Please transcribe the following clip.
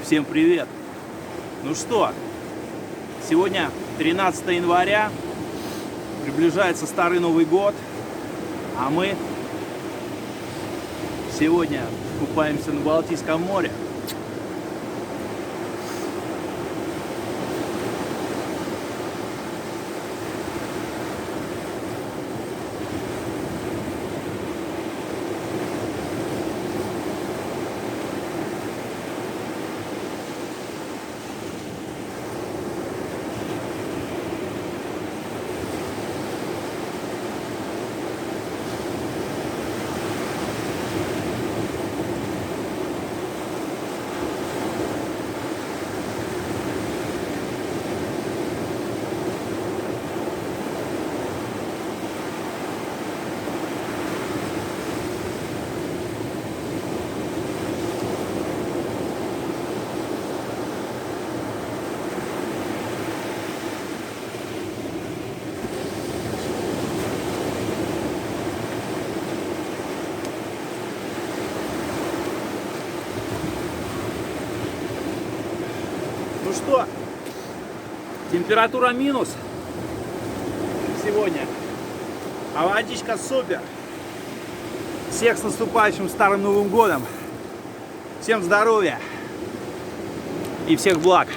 Всем привет! Ну что, сегодня 13 января, приближается Старый Новый год, а мы сегодня купаемся на Балтийском море. Ну что, температура минус сегодня, а водичка супер. Всех с наступающим Старым Новым Годом. Всем здоровья и всех благ.